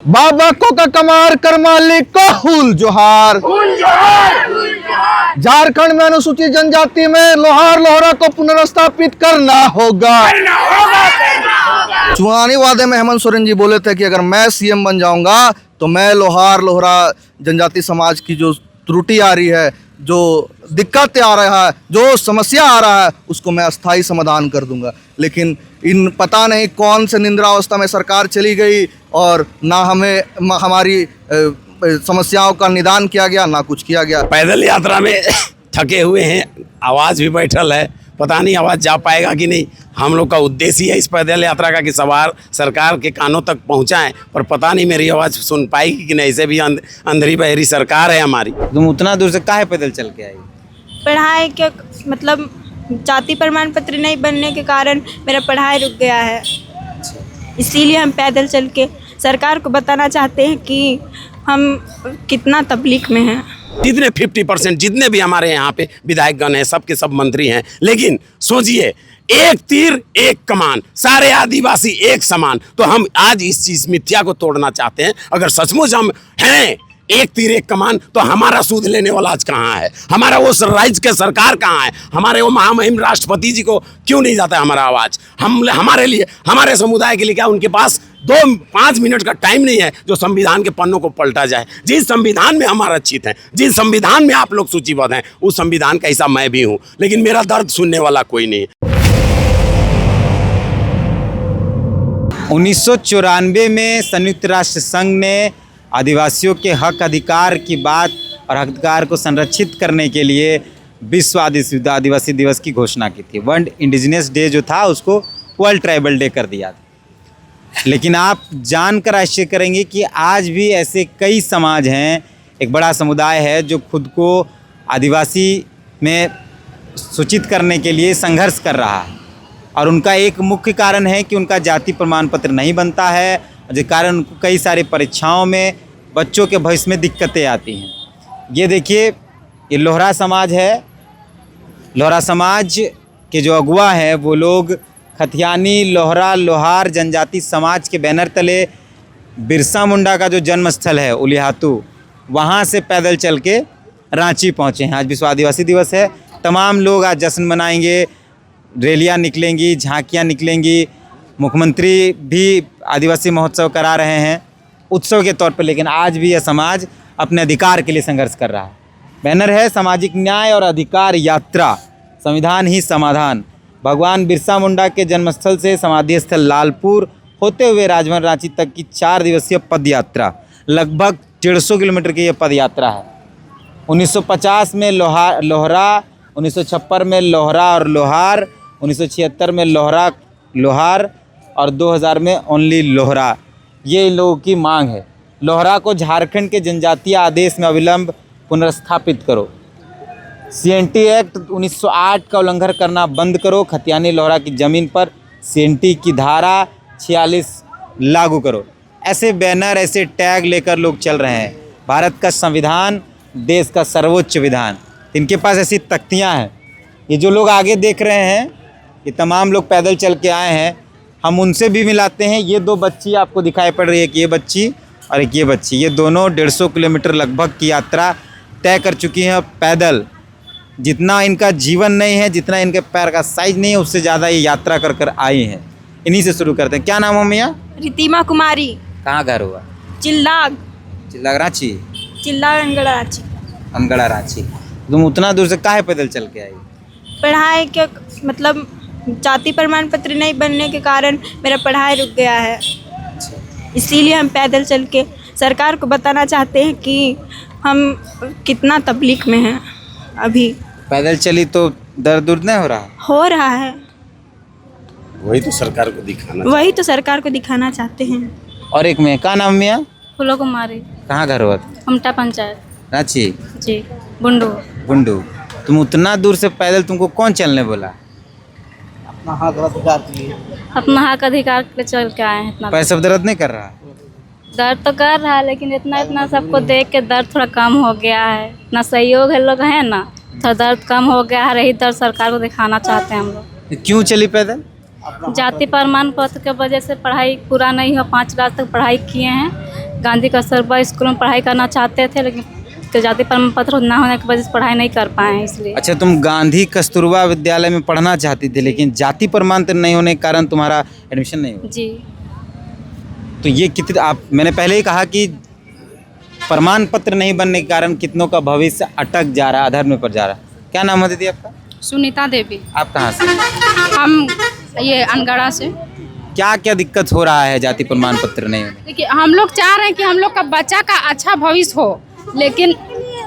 बाबा को का कमार कर मालिक को हुल जोहार। झारखंड में अनुसूचित जनजाति में लोहार लोहरा को पुनर्स्थापित करना होगा। चुनावी वादे में हेमंत सोरेन जी बोले थे कि अगर मैं सीएम बन जाऊंगा तो मैं लोहार लोहरा जनजाति समाज की जो त्रुटि आ रही है, जो दिक्कत आ रहा है, जो समस्या आ रहा है, उसको मैं अस्थाई समाधान कर दूंगा। लेकिन इन पता नहीं कौन से निंद्रावस्था में सरकार चली गई और ना हमें हमारी समस्याओं का निदान किया गया, ना कुछ किया गया। पैदल यात्रा में थके हुए हैं, आवाज़ भी बैठल है, पता नहीं आवाज़ जा पाएगा कि नहीं। हम लोग का उद्देश्य है इस पैदल यात्रा का कि सवार सरकार के कानों तक पहुंचाएं, पर पता नहीं मेरी आवाज़ सुन पाएगी कि नहीं। ऐसे भी अंधेरी बहरी सरकार है हमारी। तुम उतना दूर से काहे पैदल चल के आई? पढ़ाई के मतलब जाति प्रमाण पत्र नहीं बनने के कारण मेरा पढ़ाई रुक गया है, इसीलिए हम पैदल चल के सरकार को बताना चाहते हैं कि हम कितना तकलीफ में हैं। जितने 50% जितने भी हमारे यहाँ पे विधायकगण हैं, सबके सब मंत्री हैं, लेकिन सोचिए एक तीर एक कमान, सारे आदिवासी एक समान। तो हम आज इस चीज मिथ्या को तोड़ना चाहते हैं। अगर सचमुच हम हैं एक तीर एक कमान, तो हमारा सूद लेने वाला आज कहाँ है? हमारा वो राज्य के सरकार कहाँ है? हमारे वो महामहिम राष्ट्रपति जी को क्यों नहीं जाता है हमारा आवाज़? हम हमारे लिए, हमारे समुदाय के लिए क्या उनके पास 2-5 मिनट का टाइम नहीं है जो संविधान के पन्नों को पलटा जाए? जिस संविधान में हम आरक्षित हैं, जिस संविधान में आप लोग सूचीबद्ध हैं, उस संविधान का हिस्सा मैं भी हूँ, लेकिन मेरा दर्द सुनने वाला कोई नहीं है। 1994 में संयुक्त राष्ट्र संघ ने आदिवासियों के हक अधिकार की बात और हक अधिकार को संरक्षित करने के लिए विश्व आदिवासी दिवस की घोषणा की थी। वर्ल्ड इंडिजिनस डे जो था उसको वर्ल्ड ट्राइबल डे कर दिया था। लेकिन आप जानकर आश्चर्य करेंगे कि आज भी ऐसे कई समाज हैं, एक बड़ा समुदाय है जो खुद को आदिवासी में सूचित करने के लिए संघर्ष कर रहा है। और उनका एक मुख्य कारण है कि उनका जाति प्रमाण पत्र नहीं बनता है, जिस कारण उनको कई सारे परीक्षाओं में बच्चों के भविष्य में दिक्कतें आती हैं। ये देखिए, ये लोहरा समाज है। लोहरा समाज के जो अगुआ हैं वो लोग खतियानी लोहरा लोहार जनजाति समाज के बैनर तले बिरसा मुंडा का जो जन्म स्थल है उलिहातू, वहाँ से पैदल चल के रांची पहुँचे हैं। आज विश्व आदिवासी दिवस है, तमाम लोग आज जश्न मनाएंगे, रैलियाँ निकलेंगी, झांकियाँ निकलेंगी। मुख्यमंत्री भी आदिवासी महोत्सव करा रहे हैं उत्सव के तौर पर, लेकिन आज भी यह समाज अपने अधिकार के लिए संघर्ष कर रहा है। बैनर है सामाजिक न्याय और अधिकार यात्रा, संविधान ही समाधान। भगवान बिरसा मुंडा के जन्मस्थल से समाधि स्थल लालपुर होते हुए राजभवन रांची तक की 4 दिवसीय पद यात्रा, लगभग 150 किलोमीटर की यह पद यात्रा है। 1950 में लोहरा, 1956 में लोहरा और लोहार, 1976 में लोहरा लोहार और 2000 में ओनली लोहरा, ये इन लोगों की मांग है। लोहरा को झारखंड के जनजातीय आदेश में अविलंब पुनर्स्थापित करो। सीएनटी एक्ट 1908 का उल्लंघन करना बंद करो। खतियानी लोहरा की ज़मीन पर सीएनटी की धारा 46 लागू करो। ऐसे बैनर, ऐसे टैग लेकर लोग चल रहे हैं। भारत का संविधान देश का सर्वोच्च विधान, इनके पास ऐसी तख्तियाँ हैं। ये जो लोग आगे देख रहे हैं, ये तमाम लोग पैदल चल के आए हैं। हम उनसे भी मिलाते हैं। ये 2 बच्ची आपको दिखाई पड़ रही है कि ये बच्ची और एक ये बच्ची, ये दोनों 150 किलोमीटर लगभग की यात्रा तय कर चुकी हैं पैदल। जितना इनका जीवन नहीं है, जितना इनके पैर का साइज नहीं है, उससे ज़्यादा ये यात्रा कर कर आई हैं। इन्हीं से शुरू करते हैं। क्या नाम है मियाँ? रितिमा कुमारी। कहाँ घर हुआ? चिल्लाग रांची। अंगड़ा रांची। अंगड़ा रांची। तुम उतना दूर से काहे पैदल चल के आई? पढ़ाई के मतलब जाति प्रमाण पत्र नहीं बनने के कारण मेरा पढ़ाई रुक गया है, इसीलिए हम पैदल चल के सरकार को बताना चाहते हैं कि हम कितना तकलीफ में हैं। अभी पैदल चली तो दर्द नहीं हो रहा है? वही तो सरकार को दिखाना चाहते हैं। और एक में क्या नाम मियाँ? फूलो कुमारी। कहाँ घर हुआ? हमटा पंचायत रांची जी। बुंडू। तुम उतना दूर से पैदल, तुमको कौन चलने बोला? अपना हक अधिकार के चल के आए हैं। इतना पैर सब दर्द नहीं कर रहा? दर्द तो कर रहा है, लेकिन इतना सबको देख के दर्द थोड़ा कम हो गया है। इतना सहयोग है लोग हैं ना, थोड़ा दर्द कम हो गया है। रही दर्द सरकार को दिखाना चाहते हैं हम लोग। क्यों चली पैदल? जाति प्रमाण पत्र के वजह से पढ़ाई पूरा नहीं हुआ। 5 क्लास तक पढ़ाई किए हैं, गांधी कस्तूरबा स्कूल में पढ़ाई करना चाहते थे, लेकिन जाति प्रमाण पत्र ना होने की वजह से पढ़ाई नहीं कर पाए हैं, इसलिए। अच्छा, तुम गांधी कस्तूरबा विद्यालय में पढ़ना चाहती थी, लेकिन जाति प्रमाण पत्र नहीं होने के कारण तुम्हारा एडमिशन नहीं हुआ। जी। तो ये कितने मैंने पहले ही कहा कि प्रमाण पत्र नहीं बनने के कारण कितनों का भविष्य अटक जा रहा है, अधर में पड़ जा रहा है। क्या नाम है दीदी आपका? सुनीता देवी। आप कहाँ से? हम ये अनगढ़ा से। क्या क्या दिक्कत हो रहा है जाति प्रमाण पत्र नहीं होने? देखिए, हम लोग चाह रहे हैं कि हम लोग का बच्चा का अच्छा भविष्य हो, लेकिन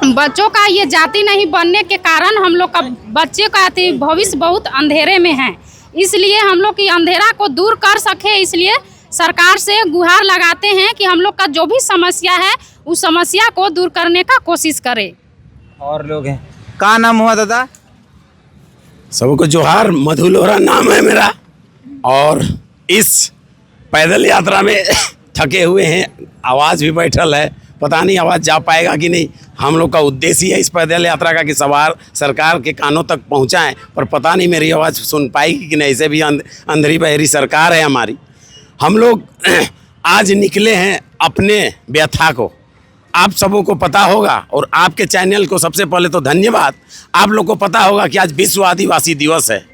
बच्चों का ये जाति नहीं बनने के कारण हम लोग का बच्चे का भविष्य बहुत अंधेरे में है। इसलिए हम लोग की अंधेरा को दूर कर सके, इसलिए सरकार से गुहार लगाते हैं कि हम लोग का जो भी समस्या है उस समस्या को दूर करने का कोशिश करें। और लोग हैं, क्या नाम हुआ दादा? सबको जोहार, मधु लोहरा नाम है मेरा। और इस पैदल यात्रा में थके हुए हैं, आवाज़ भी बैठल है, पता नहीं आवाज़ जा पाएगा कि नहीं। हम लोग का उद्देश्य है इस पैदल यात्रा का कि सवार सरकार के कानों तक पहुंचाएं, पर पता नहीं मेरी आवाज़ सुन पाएगी कि नहीं। ऐसे भी अंधेरी बहरी सरकार है हमारी। हम लोग आज निकले हैं अपने व्यथा को, आप सबों को पता होगा, और आपके चैनल को सबसे पहले तो धन्यवाद। आप लोग को पता होगा कि आज विश्व आदिवासी दिवस है,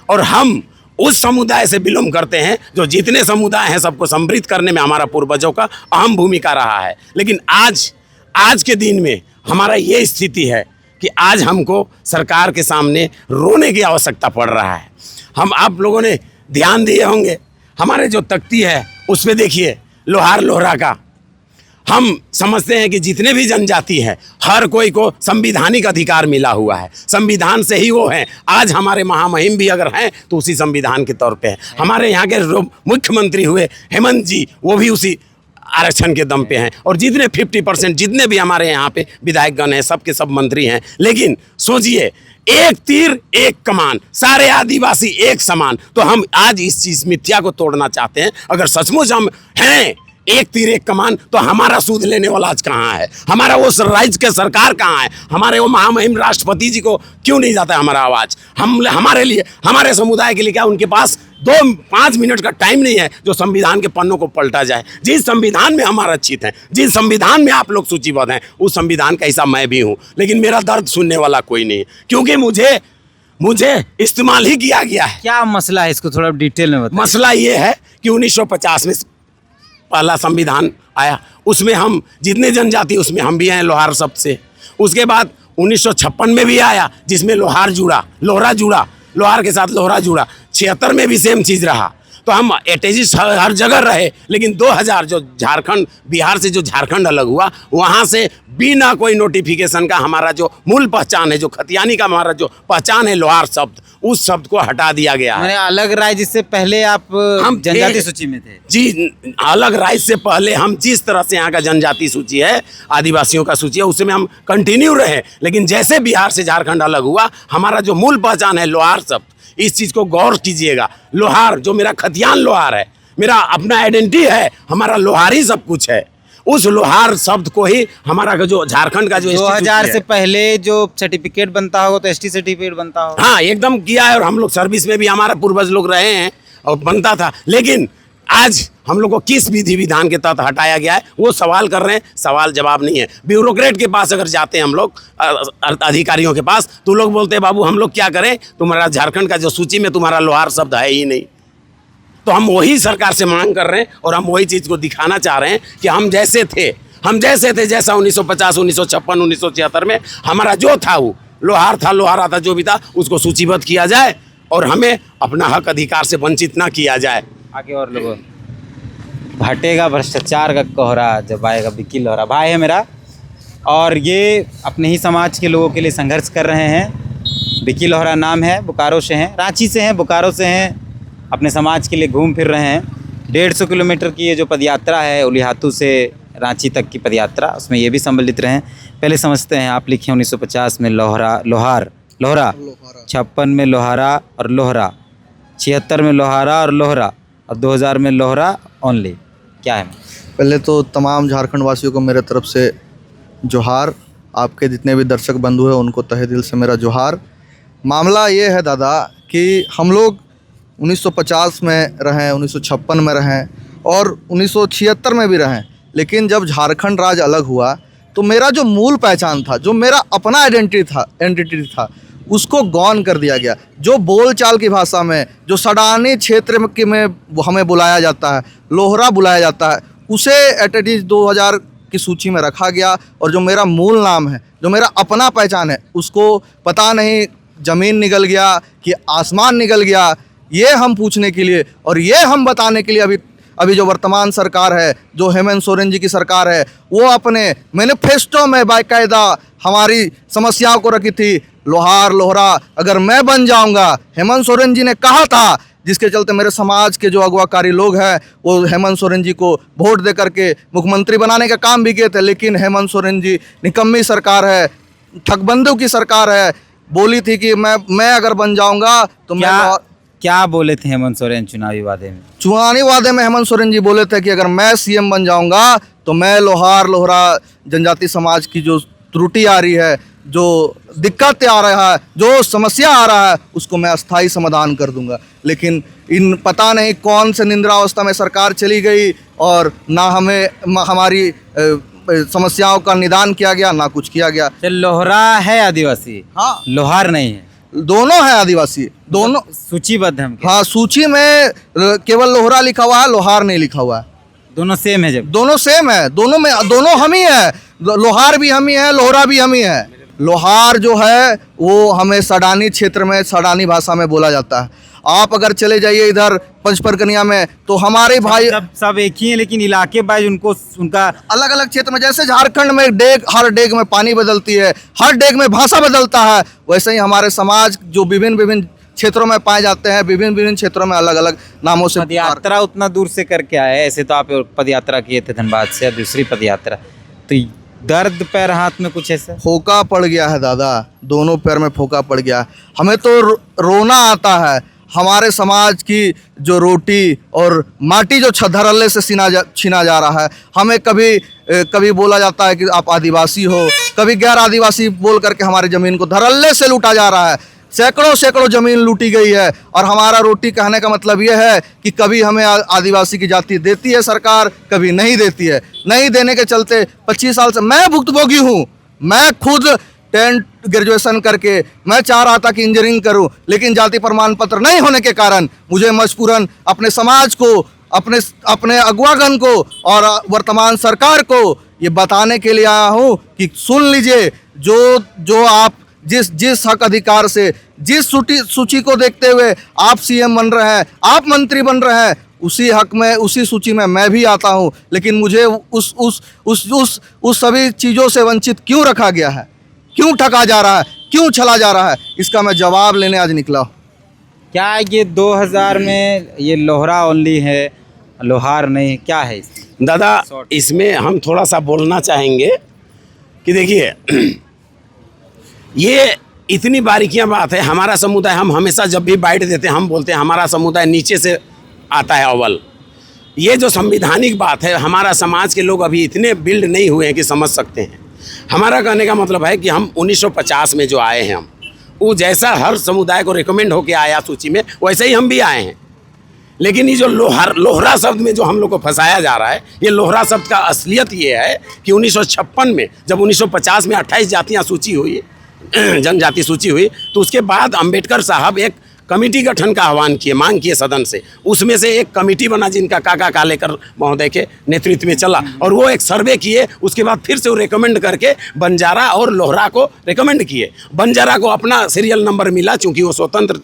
और हम उस समुदाय से बिलोंग करते हैं जो जितने समुदाय हैं सबको समृद्ध करने में हमारा पूर्वजों का अहम भूमिका रहा है। लेकिन आज के दिन में हमारा ये स्थिति है कि आज हमको सरकार के सामने रोने की आवश्यकता पड़ रहा है। हम आप लोगों ने ध्यान दिए होंगे, हमारे जो तख्ती है उस पर देखिए लोहार लोहरा का। हम समझते हैं कि जितने भी जनजाति है हर कोई को संविधानिक अधिकार मिला हुआ है, संविधान से ही वो हैं। आज हमारे महामहिम भी अगर हैं तो उसी संविधान के तौर पे हैं। हमारे यहाँ के मुख्यमंत्री हुए हेमंत जी, वो भी उसी आरक्षण के दम पे हैं। और जितने 50% जितने भी हमारे यहाँ पे विधायकगण हैं, सब के सब मंत्री हैं। लेकिन सोचिए, एक तीर एक कमान, सारे आदिवासी एक समान। तो हम आज इस चीज मिथ्या को तोड़ना चाहते हैं। अगर सचमुच हम हैं एक तीर एक कमान, तो हमारा सूद लेने वाला आज कहाँ है? हमारा वो राज्य के सरकार कहाँ है? हमारे वो महामहिम राष्ट्रपति जी को क्यों नहीं जाता है हमारा आवाज़? हमारे लिए, हमारे समुदाय के लिए क्या उनके पास 2-5 मिनट का टाइम नहीं है जो संविधान के पन्नों को पलटा जाए? जिस संविधान में हम आरक्षित हैं, जिस संविधान में आप लोग सूचीबद्ध हैं, उस संविधान का हिस्सा मैं भी हूँ। लेकिन मेरा दर्द सुनने वाला कोई नहीं है, क्योंकि मुझे इस्तेमाल ही किया गया है। क्या मसला है, इसको थोड़ा डिटेल में बताइए। मसला ये है कि 1950 में पहला संविधान आया, उसमें हम जितने जनजाति उसमें हम भी हैं लोहार सब से। उसके बाद 1956 में भी आया जिसमें लोहार जुड़ा, लोहार के साथ लोहरा जुड़ा। 76 में भी सेम चीज़ रहा। तो हम एटेजिस्ट हर जगह रहे। लेकिन 2000 जो झारखंड, बिहार से जो झारखंड अलग हुआ, वहाँ से बिना कोई नोटिफिकेशन का हमारा जो मूल पहचान है, जो खतियानी का हमारा जो पहचान है लोहार शब्द, उस शब्द को हटा दिया गया है। मैंने अलग राज्य, जिससे पहले आप हम जनजाति सूची में थे। जी, अलग राज्य से पहले हम जिस तरह से यहाँ का जनजाति सूची है, आदिवासियों का सूची है, उसमें हम कंटिन्यू रहे। लेकिन जैसे बिहार से झारखंड अलग हुआ, हमारा जो मूल पहचान है लोहार शब्द, इस चीज़ को गौर कीजिएगा। लोहार जो मेरा खतियान लोहार है, मेरा अपना आइडेंटिटी है, हमारा लोहार ही सब कुछ है। उस लोहार शब्द को ही हमारा जो झारखंड का जो 2000 से पहले जो सर्टिफिकेट बनता होगा तो एसटी सर्टिफिकेट बनता होगा। हाँ, एकदम किया है। और हम लोग सर्विस में भी हमारा पूर्वज लोग रहे हैं और बनता था। लेकिन आज हम लोग को किस विधि विधान के तहत हटाया गया है, वो सवाल कर रहे हैं। सवाल जवाब नहीं है। ब्यूरोक्रेट के पास अगर जाते हैं हम लोग, अधिकारियों के पास, तो लोग बोलते हैं बाबू हम लोग क्या करें, तुम्हारा झारखंड का जो सूची में तुम्हारा लोहार शब्द है ही नहीं। तो हम वही सरकार से मांग कर रहे हैं और हम वही चीज़ को दिखाना चाह रहे हैं कि हम जैसे थे जैसा 1950, 1956, 1976 में हमारा जो था वो लोहार था, लोहारा था, जो भी था उसको सूचीबद्ध किया जाए और हमें अपना हक अधिकार से वंचित ना किया जाए। आगे और लोगों, घटेगा भ्रष्टाचार का कोहरा जब आएगा विकी लोहरा भाई है मेरा, और ये अपने ही समाज के लोगों के लिए संघर्ष कर रहे हैं। विकी लोहरा नाम है, बोकारो से हैं, रांची से हैं, बोकारो से हैं, अपने समाज के लिए घूम फिर रहे हैं। 150 किलोमीटर की ये जो पदयात्रा है उलिहातू से रांची तक की पदयात्रा, उसमें ये भी सम्मिलित रहे हैं। पहले समझते हैं, आप लिखे 1950 में लोहारा, 56 में लोहारा और लोहरा, 76 में लोहारा और लोहरा, और 2000 में लोहरा ओनली। क्या है? पहले तो तमाम झारखंड वासियों को मेरे तरफ से जोहार। आपके जितने भी दर्शक बंधु हैं उनको तहे दिल से मेरा जोहार। मामला ये है दादा कि हम लोग 1950 में रहें, 1956 में रहें और 1976 में भी रहें, लेकिन जब झारखंड राज्य अलग हुआ तो मेरा जो मूल पहचान था, जो मेरा अपना आइडेंटिटी था उसको गौन कर दिया गया। जो बोलचाल की भाषा में, जो सडानी क्षेत्र में हमें बुलाया जाता है, लोहरा बुलाया जाता है, उसे एटलीस्ट 2000 की सूची में रखा गया। और जो मेरा मूल नाम है, जो मेरा अपना पहचान है, उसको पता नहीं ज़मीन निकल गया कि आसमान निकल गया, ये हम पूछने के लिए और ये हम बताने के लिए अभी जो वर्तमान सरकार है, जो हेमंत सोरेन जी की सरकार है, वो अपने मैनिफेस्टो में बाकायदा हमारी समस्याओं को रखी थी। लोहार लोहरा अगर मैं बन जाऊंगा, हेमंत सोरेन जी ने कहा था, जिसके चलते मेरे समाज के जो अगवाकारी लोग हैं वो हेमंत सोरेन जी को वोट दे करके मुख्यमंत्री बनाने का काम भी किए थे। लेकिन हेमंत सोरेन जी निकम्मी सरकार है, ठगबंदों की सरकार है। बोली थी कि मैं अगर बन जाऊंगा तो क्या बोले थे हेमंत सोरेन चुनावी वादे में? चुनावी वादे में हेमंत सोरेन जी बोले थे कि अगर मैं सीएम बन जाऊंगा तो मैं लोहार लोहरा जनजाति समाज की जो त्रुटि आ रही है, जो दिक्कत आ रहा है, जो समस्या आ रहा है, उसको मैं अस्थाई समाधान कर दूंगा। लेकिन पता नहीं कौन से निंद्रावस्था में सरकार चली गई और ना हमारी समस्याओं का निदान किया गया, ना कुछ किया गया। तो लोहरा है आदिवासी, हाँ, लोहार नहीं है, दोनों है आदिवासी, दोनों सूचीबद्ध हम हाँ, सूची में केवल लोहरा लिखा हुआ है, लोहार नहीं लिखा हुआ है। दोनों सेम है। जब दोनों सेम है, दोनों हम ही है, लोहार भी हम ही है, लोहरा भी हम ही है। लोहार जो है वो हमें सडानी क्षेत्र में, सडानी भाषा में बोला जाता है। आप अगर चले जाइए इधर पंचपरकनिया में तो हमारे भाई सब एक ही है, लेकिन इलाके वाइज उनका अलग अलग क्षेत्र में, जैसे झारखंड में हर डेग में पानी बदलती है, हर डेग में भाषा बदलता है, वैसे ही हमारे समाज जो विभिन्न क्षेत्रों में पाए जाते हैं, विभिन्न क्षेत्रों में अलग अलग नामों से। पद यात्रा उतना दूर से करके आए, ऐसे तो आप पद यात्रा किए थे धनबाद से, दूसरी पद यात्रा, तो दर्द पैर हाथ में कुछ ऐसा? फोका पड़ गया है दादा, दोनों पैर में फोका पड़ गया। हमें तो रोना आता है। हमारे समाज की जो रोटी और माटी जो धड़ल्ले से छीना जा रहा है। हमें कभी बोला जाता है कि आप आदिवासी हो, कभी गैर आदिवासी बोल करके हमारी ज़मीन को धड़ल्ले से लूटा जा रहा है। सैकड़ों ज़मीन लूटी गई है और हमारा रोटी कहने का मतलब ये है कि कभी हमें आदिवासी की जाति देती है सरकार, कभी नहीं देती है। नहीं देने के चलते 25 साल से मैं भुक्तभोगी हूँ। मैं खुद 10 ग्रेजुएशन करके मैं चाह रहा था कि इंजीनियरिंग करूं, लेकिन जाति प्रमाण पत्र नहीं होने के कारण मुझे मजबूरन अपने समाज को, अपने अगवागण को और वर्तमान सरकार को ये बताने के लिए आया हूं कि सुन लीजिए, जो आप जिस हक अधिकार से, जिस सूची को देखते हुए आप सीएम बन रहे हैं, आप मंत्री बन रहे हैं, उसी हक में, उसी सूची में मैं भी आता हूं। लेकिन मुझे उस सभी चीज़ों से वंचित क्यों रखा गया है, क्यों ठगा जा रहा है, क्यों छला जा रहा है, इसका मैं जवाब लेने आज निकला हूँ। क्या ये 2000 में ये लोहरा ओनली है, लोहार नहीं, क्या है इसमें? दादा, इसमें हम थोड़ा सा बोलना चाहेंगे कि देखिए ये इतनी बारीकियां बात है। हमारा समुदाय, हम हमेशा जब भी बाइट देते हैं हम बोलते हैं हमारा समुदाय नीचे से आता है अव्वल। ये जो संवैधानिक बात है, हमारा समाज के लोग अभी इतने बिल्ड नहीं हुए हैं कि समझ सकते हैं। हमारा कहने का मतलब है कि हम 1950 में जो आए हैं, हम वो जैसा हर समुदाय को रिकमेंड होके आया सूची में, वैसे ही हम भी आए हैं। लेकिन ये जो लोहरा शब्द में जो हम लोग को फंसाया जा रहा है, ये लोहरा शब्द का असलियत ये है कि 1956 में जब 1950 में 28 जातियाँ सूची हुई, जनजाति सूची हुई, तो उसके बाद अंबेडकर साहब एक कमेटी गठन का आह्वान किए, मांग किए सदन से। उसमें से एक कमेटी बना जिनका काका कालेकर महोदय के नेतृत्व में चला, और वो एक सर्वे किए। उसके बाद फिर से वो रिकमेंड करके बंजारा और लोहरा को रिकमेंड किए। बंजारा को अपना सीरियल नंबर मिला चूँकि वो स्वतंत्र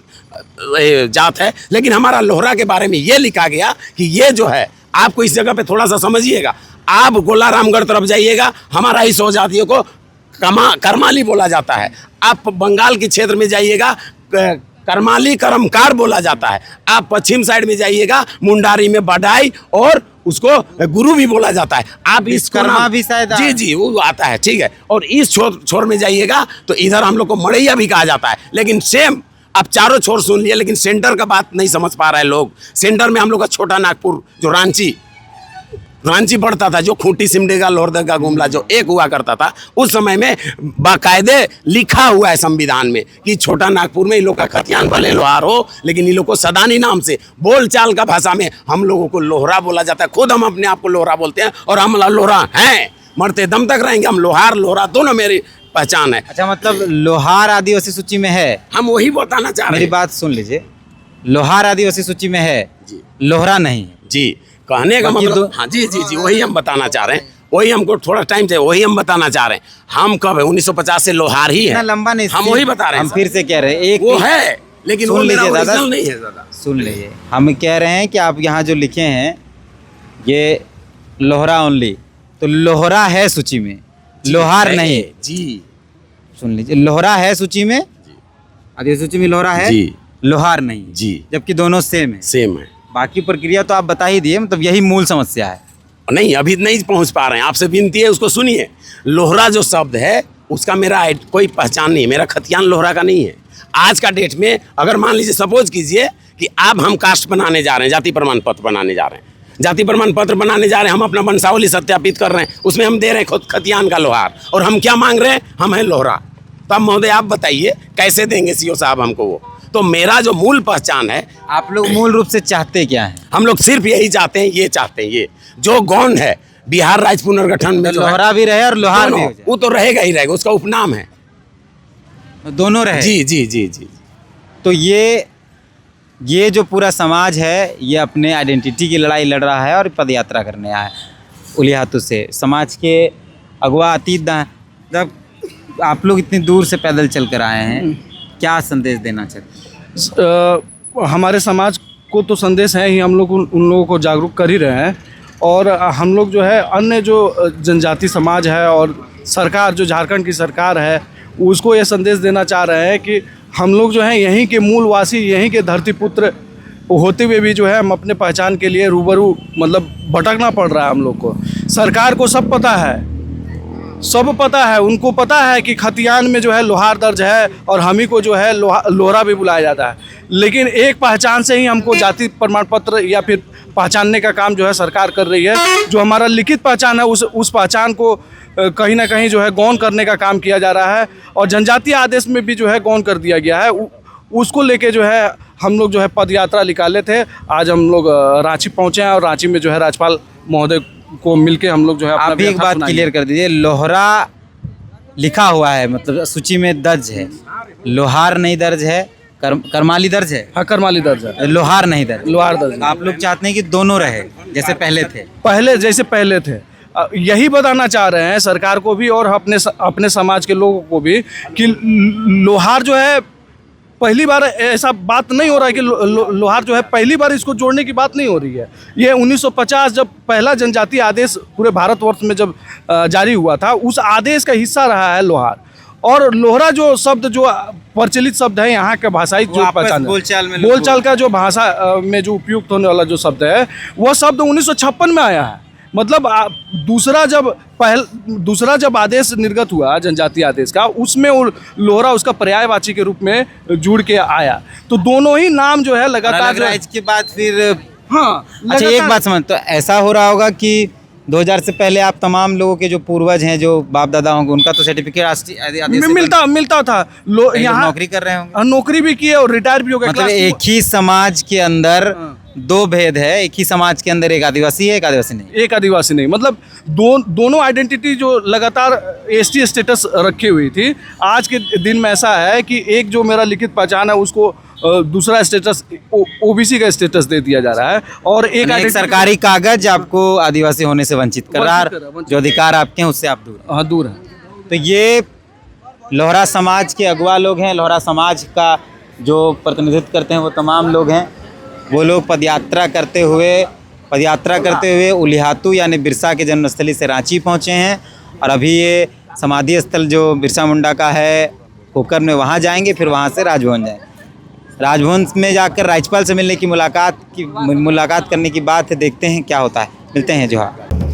जात है, लेकिन हमारा लोहरा के बारे में ये लिखा गया कि ये जो है, आपको इस जगह पर थोड़ा सा समझिएगा। आप गोला रामगढ़ तरफ जाइएगा, हमारा ही 100 जातियों को करमाली बोला जाता है। आप बंगाल के क्षेत्र में जाइएगा, करमाली करमकार बोला जाता है। आप पश्चिम साइड में जाइएगा, मुंडारी में बडाई और उसको गुरु भी बोला जाता है। आप इस कर्मा भी शायद जी वो आता है, ठीक है। और इस छोर में जाइएगा तो इधर हम लोग को मड़ैया भी कहा जाता है। लेकिन सेम आप चारों छोर सुन लिए, लेकिन सेंटर का बात नहीं समझ पा रहे हैं लोग। सेंटर में हम लोग का छोटा नागपुर, जो रांची रांची पड़ता था, जो खूंटी सिमडेगा लोहरदगा गुमला जो एक हुआ करता था, उस समय में बाकायदे लिखा हुआ है संविधान में कि छोटा नागपुर में इन लोग का खतियान भले लोहार हो, लेकिन इन लोग को सदानी नाम से बोलचाल का भाषा में हम लोगों को लोहरा बोला जाता है। खुद हम अपने आप को लोहरा बोलते हैं और हम लोहरा हैं, मरते दम तक रहेंगे हम। लोहार लोहरा दोनों मेरी पहचान है। अच्छा, मतलब लोहार आदिवासी सूची में है? हम वही बताना चाह रहे मेरी हैं बात सुन लीजिए, लोहार आदिवासी सूची में है, लोहरा नहीं है। जी। कहने का बाकी मतलब, हाँ जी जी जी, वही हम बताना चाह रहे हैं, वही हमको थोड़ा टाइम चाहिए, वही हम बताना चाह रहे हैं। हम कब है 1950 से लोहार ही इतना है, लंबा नहीं, हम वही बता रहे हैं। हम फिर से कह रहे हैं, एक वो है, लेकिन वो सुन मेरा लीजिए दादा, ओरिजिनल नहीं है दादा। सुन लीजिए, हम कह रहे हैं कि आप यहाँ जो लिखे हैं ये लोहरा ओनली, तो लोहरा है सूची में, लोहार नहीं। जी। सुन लीजिए, लोहरा है सूची में, आदिवासी सूची में लोहरा है, जी। लोहार नहीं, जी। जबकि दोनों सेम है। सेम है। बाकी प्रक्रिया तो आप बता ही दिए, मतलब यही मूल समस्या है। नहीं, अभी नहीं पहुंच पा रहे हैं, आपसे विनती है उसको सुनिए। लोहरा जो शब्द है उसका मेरा कोई पहचान नहीं है, मेरा खतियान लोहरा का नहीं है। आज का डेट में अगर मान लीजिए, सपोज कीजिए कि अब हम कास्ट बनाने जा रहे हैं, जाति प्रमाण पत्र बनाने जा रहे हैं, जाति प्रमाण पत्र बनाने जा रहे हैं, हम अपना वंशावली सत्यापित कर रहे हैं, उसमें हम दे रहे हैं खतियान का लोहार, और हम क्या मांग रहे हैं, हम हैं लोहरा। तो अब महोदय आप बताइए कैसे देंगे सीओ साहब हमको वो? तो मेरा जो मूल पहचान है, आप लोग मूल रूप से चाहते क्या है? हम लोग सिर्फ यही चाहते हैं, ये चाहते हैं, ये जो गौंड है बिहार राज्य पुनर्गठन में जो है, लोहरा भी रहे और लोहार भी हो दोनों, वो तो रहेगा ही रहेगा, उसका उपनाम है। जाए, दोनों रहे। जी जी जी जी। तो ये जो पूरा समाज है, ये अपने आइडेंटिटी की लड़ाई लड़ रहा है और पद यात्रा करने आया है उलिहातू से। समाज के अगवा अतीत जब आप लोग इतनी दूर से पैदल चल कर आए हैं, क्या संदेश देना चाहते हैं? हमारे समाज को तो संदेश है ही, हम लोग उन लोगों को जागरूक कर ही रहे हैं। और हम लोग जो है अन्य जो जनजाति समाज है और सरकार जो झारखंड की सरकार है, उसको ये संदेश देना चाह रहे हैं कि हम लोग जो हैं यहीं के मूलवासी, यहीं के धरती पुत्र होते हुए भी जो है हम अपने पहचान के लिए रूबरू मतलब भटकना पड़ रहा है हम लोग को। सरकार को सब पता है, सब पता है, उनको पता है कि खतियान में जो है लोहार दर्ज है और हम ही को जो है लोहरा भी बुलाया जाता है। लेकिन एक पहचान से ही हमको जाति प्रमाण पत्र या फिर पहचानने का काम जो है सरकार कर रही है। जो हमारा लिखित पहचान है उस पहचान को कहीं ना कहीं जो है गौण करने का काम किया जा रहा है, और जनजातीय आदेश में भी जो है गौण कर दिया गया है। उसको लेके जो है हम लोग जो है पद यात्रा निकाले थे। आज हम लोग रांची पहुँचे हैं और रांची में जो है राज्यपाल महोदय को मिलके हम लोग जो है अपना आप भी एक व्यथा बात सुनाएंगे। क्लियर कर दीजिए, लोहरा लिखा हुआ है, मतलब सूची में दर्ज है, लोहार नहीं दर्ज है, करमाली दर्ज है, हाँ, करमाली दर्ज है, लोहार नहीं दर्ज। लोहार दर्ज है। आप लोग चाहते हैं कि दोनों रहे जैसे पहले थे? पहले जैसे पहले थे, यही बताना चाह रहे हैं सरकार को भी और अपने समाज के लोगों को भी कि लोहार जो है पहली बार ऐसा बात नहीं हो रहा है कि लोहार जो है पहली बार इसको जोड़ने की बात नहीं हो रही है। ये 1950 जब पहला जनजातीय आदेश पूरे भारतवर्ष में जब जारी हुआ था, उस आदेश का हिस्सा रहा है लोहार। और लोहरा जो शब्द जो प्रचलित शब्द है यहाँ के भाषाई जो पहचान बोलचाल का जो भाषा में जो उपयुक्त होने वाला जो शब्द है, वह शब्द 1956 में आया है। मतलब दूसरा जब आदेश निर्गत हुआ जनजातीय आदेश का, उसमें लोहरा उसका पर्यायवाची के रूप में जुड़ के आया। तो दोनों ही नाम जो है लगातार इसके बाद फिर हाँ। अच्छा, एक बात समझ, तो ऐसा हो रहा होगा कि 2000 से पहले आप तमाम लोगों के जो पूर्वज हैं, जो बाप दादा होंगे, उनका तो सर्टिफिकेट राष्ट्रीय आदेश से मिलता था। यहाँ नौकरी कर रहे होंगे, नौकरी भी किए और रिटायर भी हो गए। मतलब एक ही समाज के अंदर दो भेद है, एक ही समाज के अंदर एक आदिवासी है, एक आदिवासी नहीं। एक आदिवासी नहीं, मतलब दोनों आइडेंटिटी जो लगातार एसटी स्टेटस रखी हुई थी, आज के दिन में ऐसा है कि एक जो मेरा लिखित पहचान है उसको दूसरा स्टेटस ओबीसी का स्टेटस दे दिया जा रहा है। और एक सरकारी कागज आपको आदिवासी होने से वंचित कर रहा है, जो अधिकार आपके हैं उससे आप दूर। हाँ, दूर है। तो ये लोहरा समाज के अगुवा लोग हैं, लोहरा समाज का जो प्रतिनिधित्व करते हैं वो तमाम लोग हैं। वो लोग पदयात्रा करते हुए उलिहातू यानी बिरसा के जन्मस्थली से रांची पहुंचे हैं, और अभी ये समाधि स्थल जो बिरसा मुंडा का है कोकर में, वहाँ जाएंगे, फिर वहाँ से राजभवन जाएंगे। राजभवन में जाकर राज्यपाल से मिलने की मुलाकात करने की बात है। देखते हैं क्या होता है। मिलते हैं जोहार।